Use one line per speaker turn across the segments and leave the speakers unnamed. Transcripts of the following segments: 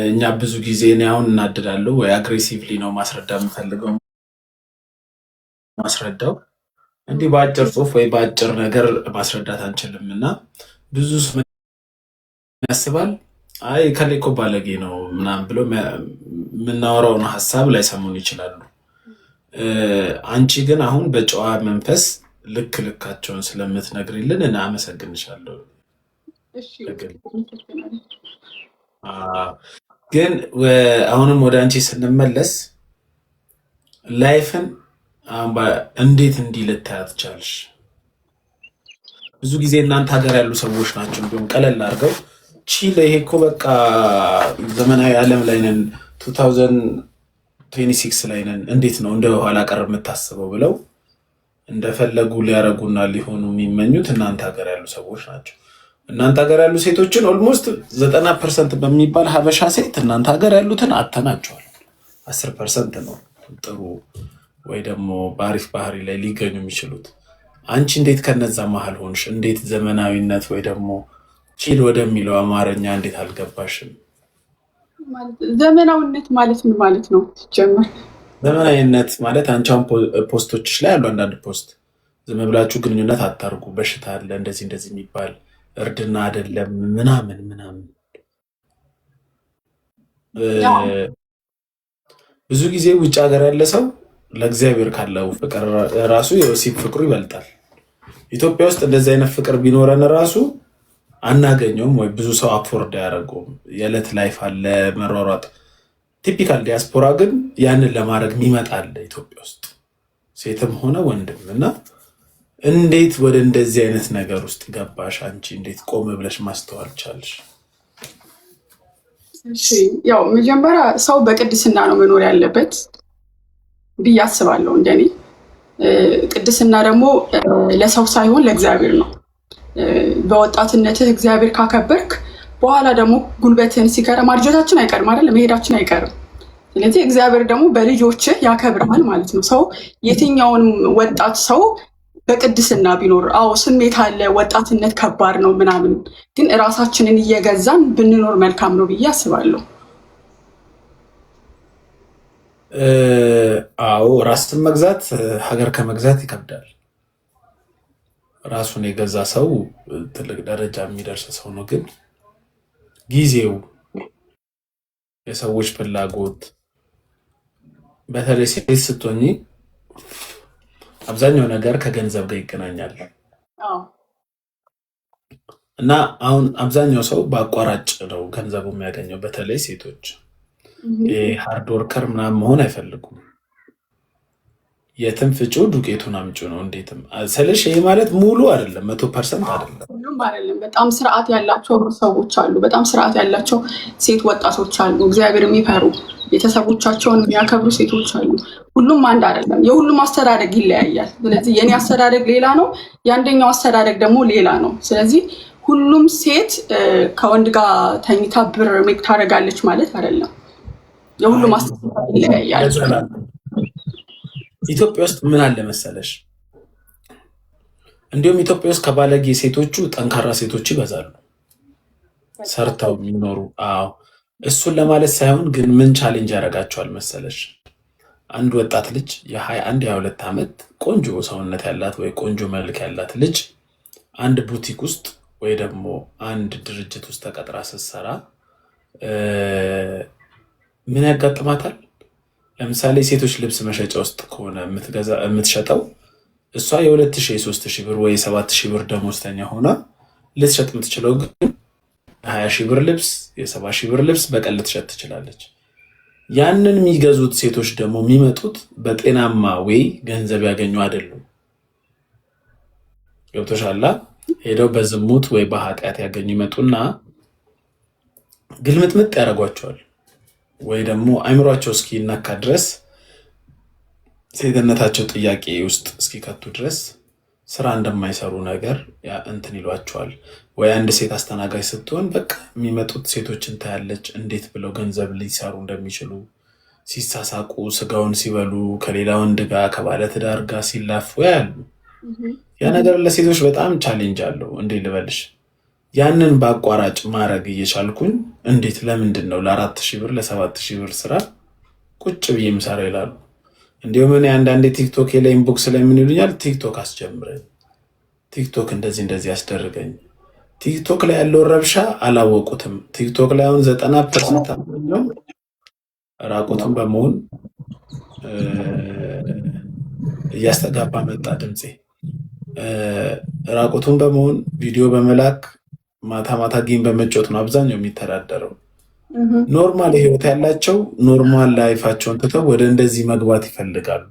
እኛ ብዙ ጊዜ እኔ አሁን እናድዳለሁ ወይ አግሬሲቭሊ ነው ማስረዳ የምፈልገው ማስረዳው እንዲህ በአጭር ጽሁፍ ወይ በአጭር ነገር ማስረዳት አንችልም እና ብዙ ሰው ምን ያስባል አይ ከሌ እኮ ባለጌ ነው ምናምን ብሎ የምናወራውን ሀሳብ ላይሰሙን ይችላሉ። አንቺ ግን አሁን በጨዋ መንፈስ ልክ ልካቸውን ስለምትነግሪልን እና አመሰግንሻለሁ።
እሺ
በግል ግን አሁንም ወደ አንቺ ስንመለስ ላይፍን እንዴት እንዲህ ልታያት ቻልሽ? ብዙ ጊዜ እናንተ ሀገር ያሉ ሰዎች ናቸው እንዲሁም ቀለል አድርገው ቺል ይሄ እኮ በቃ ዘመናዊ ዓለም ላይ ነን 2026 ላይ ነን እንዴት ነው እንደ ኋላ ቀር የምታስበው ብለው እንደፈለጉ ሊያረጉና ሊሆኑ የሚመኙት እናንተ ሀገር ያሉ ሰዎች ናቸው። እናንተ ሀገር ያሉ ሴቶችን ኦልሞስት 90% በሚባል ሀበሻ ሴት እናንተ ሀገር ያሉትን አተናቸዋል። 10% ነው ጥሩ ወይ ደግሞ በአሪፍ ባህሪ ላይ ሊገኙ የሚችሉት። አንቺ እንዴት ከነዛ መሀል ሆንሽ? እንዴት ዘመናዊነት ወይ ደግሞ ቺል ወደሚለው አማርኛ እንዴት አልገባሽም?
ዘመናዊነት ማለት ምን ማለት ነው ሲጀመር?
ዘመናዊነት ማለት አንቺ አሁን ፖስቶችሽ ላይ ያሉ አንዳንድ ፖስት ዝም ብላችሁ ግንኙነት አታርጉ፣ በሽታ አለ እንደዚህ እንደዚህ የሚባል እርድና አይደለም ምናምን ምናምን። ብዙ ጊዜ ውጭ ሀገር ያለ ሰው ለእግዚአብሔር ካለው ፍቅር ራሱ የወሲብ ፍቅሩ ይበልጣል። ኢትዮጵያ ውስጥ እንደዚህ አይነት ፍቅር ቢኖረን ራሱ አናገኘውም ወይ ብዙ ሰው አፎርድ አያደርገውም። የዕለት ላይፍ አለ መሯሯጥ። ቲፒካል ዲያስፖራ ግን ያንን ለማድረግ የሚመጣል ኢትዮጵያ ውስጥ ሴትም ሆነ ወንድም እና እንዴት ወደ እንደዚህ አይነት ነገር ውስጥ ገባሽ አንቺ? እንዴት ቆም ብለሽ ማስተዋል ቻልሽ?
ያው መጀመሪያ ሰው በቅድስና ነው መኖር ያለበት ብዬ አስባለሁ። እንደኔ ቅድስና ደግሞ ለሰው ሳይሆን ለእግዚአብሔር ነው። በወጣትነትህ እግዚአብሔር ካከበርክ በኋላ ደግሞ ጉልበትህን ሲከረ ማርጀታችን አይቀርም አይደል? መሄዳችን አይቀርም። ስለዚህ እግዚአብሔር ደግሞ በልጆችህ ያከብርሃል ማለት ነው። ሰው የትኛውንም ወጣት ሰው በቅድስና ቢኖር ስሜት አለ፣ ወጣትነት ከባድ ነው ምናምን፣ ግን እራሳችንን እየገዛን ብንኖር መልካም ነው ብዬ አስባለሁ።
ራስን መግዛት ሀገር ከመግዛት ይከብዳል። ራሱን የገዛ ሰው ትልቅ ደረጃ የሚደርስ ሰው ነው። ግን ጊዜው፣ የሰዎች ፍላጎት፣ በተለይ ሴት ስትሆኚ አብዛኛው ነገር ከገንዘብ ጋር ይገናኛል እና አሁን አብዛኛው ሰው በአቋራጭ ነው ገንዘቡ የሚያገኘው። በተለይ ሴቶች ሃርድ ወርከር ምናምን መሆን አይፈልጉም። የትም ፍጩ ዱቄቱን አምጩ ነው። እንዴትም ስልሽ ይሄ ማለት ሙሉ አይደለም፣ 100% አይደለም።
ሁሉም አይደለም። በጣም ስርዓት ያላቸው ሰዎች አሉ። በጣም ስርዓት ያላቸው ሴት ወጣቶች አሉ። እግዚአብሔር የሚፈሩ ቤተሰቦቻቸውን የሚያከብሩ ሴቶች አሉ። ሁሉም አንድ አይደለም። የሁሉም አስተዳደግ ይለያያል። ስለዚህ የኔ አስተዳደግ ሌላ ነው፣ የአንደኛው አስተዳደግ ደግሞ ሌላ ነው። ስለዚህ ሁሉም ሴት ከወንድ ጋር ተኝታ ብር ሜክ ታደርጋለች ማለት አይደለም። የሁሉም አስተዳደግ ይለያያል።
ኢትዮጵያ ውስጥ ምን አለ መሰለሽ፣ እንዲሁም ኢትዮጵያ ውስጥ ከባለጌ ሴቶቹ ጠንካራ ሴቶች ይበዛሉ፣ ሰርተው የሚኖሩ። እሱን ለማለት ሳይሆን ግን ምን ቻሌንጅ ያደርጋቸዋል መሰለሽ፣ አንድ ወጣት ልጅ የ21 የ22 ዓመት ቆንጆ ሰውነት ያላት ወይ ቆንጆ መልክ ያላት ልጅ አንድ ቡቲክ ውስጥ ወይ ደግሞ አንድ ድርጅት ውስጥ ተቀጥራ ስትሰራ ምን ያጋጥማታል? ለምሳሌ ሴቶች ልብስ መሸጫ ውስጥ ከሆነ የምትሸጠው እሷ የ2000 የ3000 ብር ወይ የ7000 ብር ደሞዝተኛ ሆና ልትሸጥ የምትችለው ግን 20,000 ብር ልብስ የ70,000 ብር ልብስ በቀን ልትሸጥ ትችላለች። ያንን የሚገዙት ሴቶች ደግሞ የሚመጡት በጤናማ ወይ ገንዘብ ያገኙ አይደሉም። ገብቶሻል? ሄደው በዝሙት ወይ በኃጢአት ያገኙ ይመጡና ግልምጥምጥ ያደርጓቸዋል። ወይ ደግሞ አይምሯቸው እስኪነካ ድረስ ሴትነታቸው ጥያቄ ውስጥ እስኪከቱ ድረስ ስራ እንደማይሰሩ ነገር እንትን ይሏቸዋል። ወይ አንድ ሴት አስተናጋጅ ስትሆን በቃ የሚመጡት ሴቶችን ታያለች፣ እንዴት ብለው ገንዘብ ሊሰሩ እንደሚችሉ ሲሳሳቁ፣ ስጋውን ሲበሉ፣ ከሌላ ወንድ ጋር ከባለትዳር ጋር ሲላፉ ያሉ። ያ ነገር ለሴቶች በጣም ቻሌንጅ አለው። እንዴ ልበልሽ፣ ያንን በአቋራጭ ማድረግ እየቻልኩኝ እንዴት ለምንድን ነው ለ4,000 ብር ለ7,000 ብር ስራ ቁጭ ብዬ ምሰራ ይላሉ። እንዲሁም እኔ አንዳንዴ ቲክቶክ ላይ ኢንቦክስ ላይ ምን ይሉኛል፣ ቲክቶክ አስጀምረኝ፣ ቲክቶክ እንደዚህ ያስደርገኝ። ቲክቶክ ላይ ያለውን ረብሻ አላወቁትም። ቲክቶክ ላይ አሁን 90% አብዛኛው ራቁትን በመሆን እያስተጋባ መጣ ድምፄ። ራቁቱን በመሆን ቪዲዮ በመላክ ማታ ማታ ጌም በመጫወት ነው አብዛኛው የሚተዳደረው። ኖርማል ህይወት ያላቸው ኖርማል ላይፋቸውን ትተው ወደ እንደዚህ መግባት ይፈልጋሉ።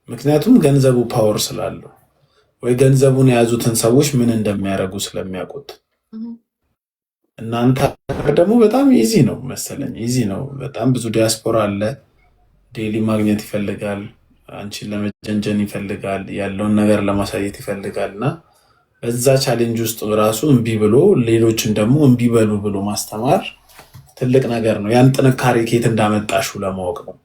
ምክንያቱም ገንዘቡ ፓወር ስላለው ወይ ገንዘቡን የያዙትን ሰዎች ምን እንደሚያደርጉ ስለሚያውቁት። እናንተ ደግሞ በጣም ኢዚ ነው መሰለኝ፣ ኢዚ ነው። በጣም ብዙ ዲያስፖራ አለ፣ ዴይሊ ማግኘት ይፈልጋል፣ አንቺን ለመጀንጀን ይፈልጋል፣ ያለውን ነገር ለማሳየት ይፈልጋል። እና በዛ ቻሌንጅ ውስጥ ራሱ እምቢ ብሎ ሌሎችን ደግሞ እምቢ በሉ ብሎ ማስተማር ትልቅ ነገር ነው። ያን ጥንካሬ ከየት እንዳመጣሹ ለማወቅ ነው።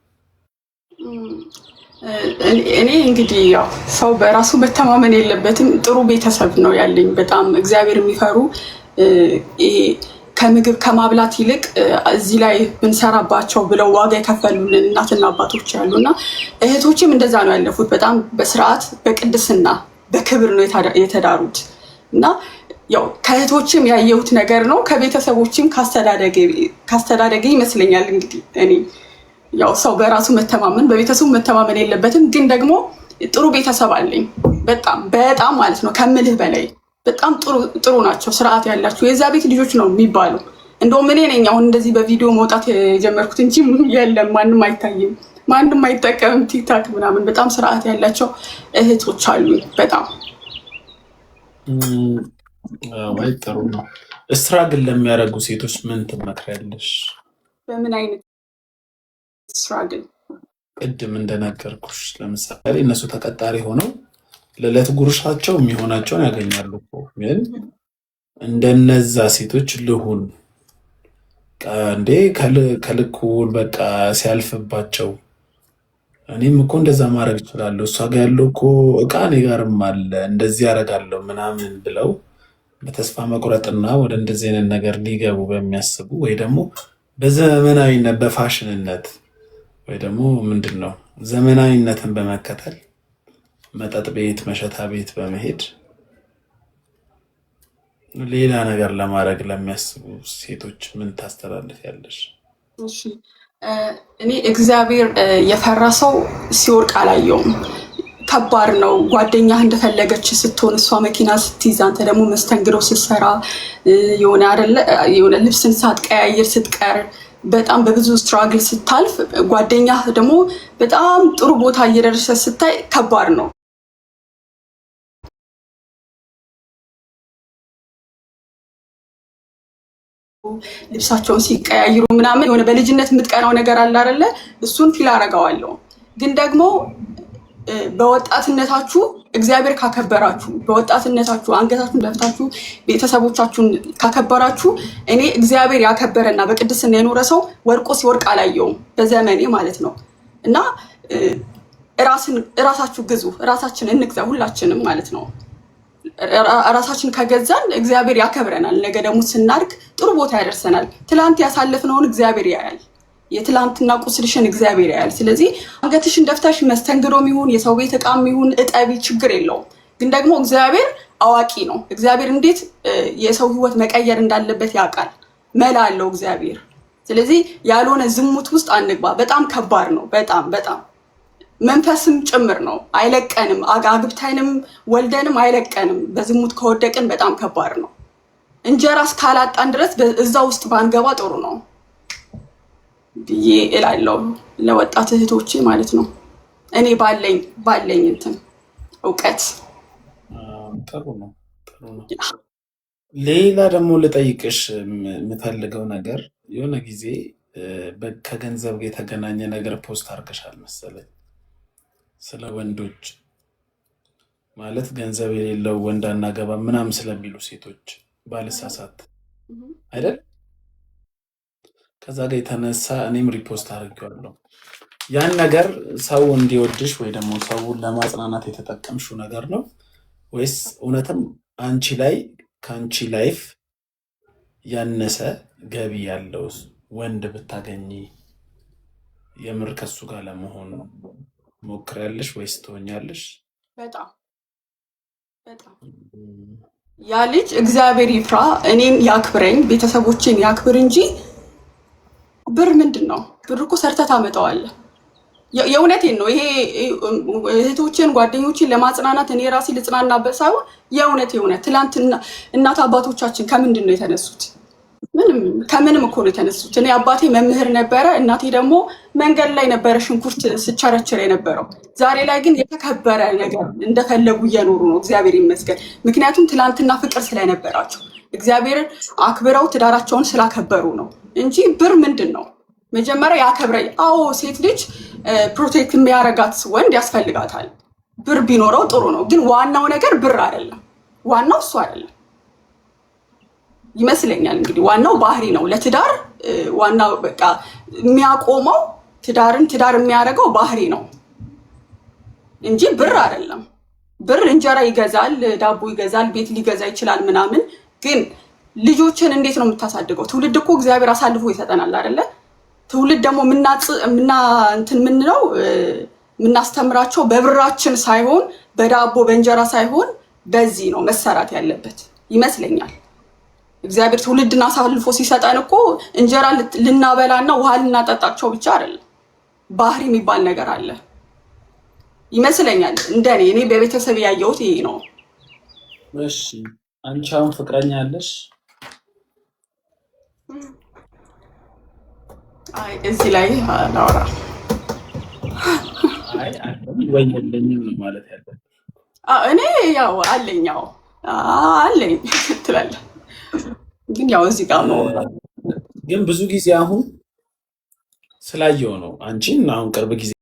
እኔ እንግዲህ ያው ሰው በራሱ መተማመን የለበትም። ጥሩ ቤተሰብ ነው ያለኝ፣ በጣም እግዚአብሔር የሚፈሩ ከምግብ ከማብላት ይልቅ እዚህ ላይ ብንሰራባቸው ብለው ዋጋ የከፈሉልን እናትና አባቶች ያሉና እህቶችም እንደዛ ነው ያለፉት። በጣም በስርዓት በቅድስና በክብር ነው የተዳሩት እና ያው ከእህቶችም ያየሁት ነገር ነው፣ ከቤተሰቦችም ካስተዳደገ ይመስለኛል። እንግዲህ እኔ ያው ሰው በራሱ መተማመን በቤተሰቡ መተማመን የለበትም። ግን ደግሞ ጥሩ ቤተሰብ አለኝ፣ በጣም ማለት ነው ከምልህ በላይ በጣም ጥሩ ናቸው፣ ስርዓት ያላቸው የዛ ቤት ልጆች ነው የሚባሉ። እንደውም እኔ ነኝ አሁን እንደዚህ በቪዲዮ መውጣት የጀመርኩት እንጂ የለም ማንም አይታይም፣ ማንም አይጠቀምም ቲክታክ ምናምን። በጣም ስርዓት ያላቸው እህቶች አሉ። በጣም
ወይ ጥሩ ነው። ስትራግል ለሚያደርጉ ሴቶች ምን ትመክሪያለሽ?
በምን አይነት ስትራግል?
ቅድም እንደነገርኩሽ ለምሳሌ እነሱ ተቀጣሪ ሆነው ለዕለት ጉርሻቸው የሚሆናቸውን ያገኛሉ እኮ። ግን እንደነዛ ሴቶች ልሁን እንዴ ከልኩ በቃ ሲያልፍባቸው እኔም እኮ እንደዛ ማድረግ እችላለሁ፣ እሷ ጋር ያለው እኮ እቃ እኔ ጋርም አለ፣ እንደዚህ ያደርጋለሁ ምናምን ብለው በተስፋ መቁረጥና ወደ እንደዚህ አይነት ነገር ሊገቡ በሚያስቡ ወይ ደግሞ በዘመናዊነት በፋሽንነት ወይ ደግሞ ምንድን ነው ዘመናዊነትን በመከተል መጠጥ ቤት መሸታ ቤት በመሄድ ሌላ ነገር ለማድረግ ለሚያስቡ ሴቶች ምን ታስተላልፊያለሽ?
እሺ እኔ እግዚአብሔር የፈራ ሰው ሲወድቅ አላየውም። ከባድ ነው። ጓደኛህ እንደፈለገች ስትሆን እሷ መኪና ስትይዝ አንተ ደግሞ መስተንግዶ ስትሰራ የሆነ ልብስን ሳትቀያየር ስትቀር በጣም በብዙ ስትራግል ስታልፍ ጓደኛህ ደግሞ በጣም ጥሩ ቦታ እየደረሰ ስታይ ከባድ ነው። ልብሳቸውን ሲቀያይሩ ምናምን የሆነ በልጅነት የምትቀናው ነገር አለ አይደለ? እሱን ፊል አደርገዋለሁ። ግን ደግሞ በወጣትነታችሁ እግዚአብሔር ካከበራችሁ፣ በወጣትነታችሁ አንገታችሁን ደፍታችሁ ቤተሰቦቻችሁን ካከበራችሁ፣ እኔ እግዚአብሔር ያከበረና በቅድስና የኖረ ሰው ወድቆ ሲወድቅ አላየውም በዘመኔ ማለት ነው። እና ራሳችሁ ግዙ፣ ራሳችን እንግዛ ሁላችንም ማለት ነው። ራሳችን ከገዛን እግዚአብሔር ያከብረናል። ነገ ደግሞ ስናድግ ጥሩ ቦታ ያደርሰናል። ትላንት ያሳለፍነውን እግዚአብሔር ያያል። የትላንትና ቁስልሽን እግዚአብሔር ያያል። ስለዚህ አንገትሽን ደፍተሽ መስተንግዶም ይሁን የሰው ቤት እቃም ይሁን እጠቢ፣ ችግር የለውም። ግን ደግሞ እግዚአብሔር አዋቂ ነው። እግዚአብሔር እንዴት የሰው ሕይወት መቀየር እንዳለበት ያውቃል። መላ አለው እግዚአብሔር። ስለዚህ ያልሆነ ዝሙት ውስጥ አንግባ። በጣም ከባድ ነው። በጣም መንፈስም ጭምር ነው። አይለቀንም። አግብተንም ወልደንም አይለቀንም። በዝሙት ከወደቅን በጣም ከባድ ነው። እንጀራ እስካላጣን ድረስ እዛ ውስጥ ባንገባ ጥሩ ነው ብዬ እላለሁ ለወጣት እህቶቼ ማለት ነው። እኔ ባለኝ እንትን እውቀት
ጥሩ ነው። ሌላ ደግሞ ልጠይቅሽ የምፈልገው ነገር የሆነ ጊዜ ከገንዘብ ጋር የተገናኘ ነገር ፖስት አድርገሻል መሰለኝ፣ ስለ ወንዶች ማለት ገንዘብ የሌለው ወንድ አናገባ ምናምን ስለሚሉ ሴቶች ባልሳሳት አይደል? ከዛ ጋር የተነሳ እኔም ሪፖስት አድርጌዋለሁ። ያን ነገር ሰው እንዲወድሽ ወይ ደግሞ ሰውን ለማጽናናት የተጠቀምሽው ነገር ነው ወይስ እውነትም አንቺ ላይ ከአንቺ ላይፍ ያነሰ ገቢ ያለው ወንድ ብታገኚ የምር ከሱ ጋር ለመሆን ሞክሪያለሽ ወይስ ትሆኛለሽ?
በጣም በጣም ያ ልጅ እግዚአብሔር ይፍራ፣ እኔን ያክብረኝ፣ ቤተሰቦቼን ያክብር እንጂ ብር ምንድን ነው? ብር እኮ ሰርተህ ታመጣዋለህ። የእውነቴን ነው። ይሄ እህቶችን ጓደኞችን ለማጽናናት እኔ ራሴ ልጽናናበት ሳይሆን የእውነት ትላንት እናት አባቶቻችን ከምንድን ነው የተነሱት? ከምንም እኮ ነው የተነሱት። እኔ አባቴ መምህር ነበረ፣ እናቴ ደግሞ መንገድ ላይ ነበረ ሽንኩርት ስቸረችር የነበረው። ዛሬ ላይ ግን የተከበረ ነገር እንደፈለጉ እየኖሩ ነው፣ እግዚአብሔር ይመስገን። ምክንያቱም ትላንትና ፍቅር ስለነበራቸው እግዚአብሔርን አክብረው ትዳራቸውን ስላከበሩ ነው እንጂ ብር ምንድን ነው? መጀመሪያ ያከብረኝ። አዎ ሴት ልጅ ፕሮቴክት የሚያረጋት ወንድ ያስፈልጋታል። ብር ቢኖረው ጥሩ ነው፣ ግን ዋናው ነገር ብር አይደለም። ዋናው እሱ አይደለም ይመስለኛል። እንግዲህ ዋናው ባህሪ ነው ለትዳር። ዋናው በቃ የሚያቆመው ትዳር የሚያደርገው ባህሪ ነው እንጂ ብር አይደለም። ብር እንጀራ ይገዛል፣ ዳቦ ይገዛል፣ ቤት ሊገዛ ይችላል ምናምን። ግን ልጆችን እንዴት ነው የምታሳድገው? ትውልድ እኮ እግዚአብሔር አሳልፎ ይሰጠናል አይደለ? ትውልድ ደግሞ የምናስተምራቸው በብራችን ሳይሆን በዳቦ በእንጀራ ሳይሆን በዚህ ነው መሰራት ያለበት ይመስለኛል። እግዚአብሔር ትውልድን አሳልፎ ሲሰጠን እኮ እንጀራ ልናበላና ውሃ ልናጠጣቸው ብቻ አይደለም፣ ባህሪ የሚባል ነገር አለ ይመስለኛል። እንደኔ እኔ በቤተሰብ ያየሁት ይሄ ነው።
እሺ አንቺ አሁን ፍቅረኛ አለሽ?
አይ እዚህ ላይ ላውራ
ወይ የለኝም ማለት ያለብሽ?
እኔ ያው አለኛው አለኝ ትላለህ፣ ግን ያው እዚህ ጋር ነው።
ግን ብዙ ጊዜ አሁን ስላየው ነው አንቺን አሁን ቅርብ ጊዜ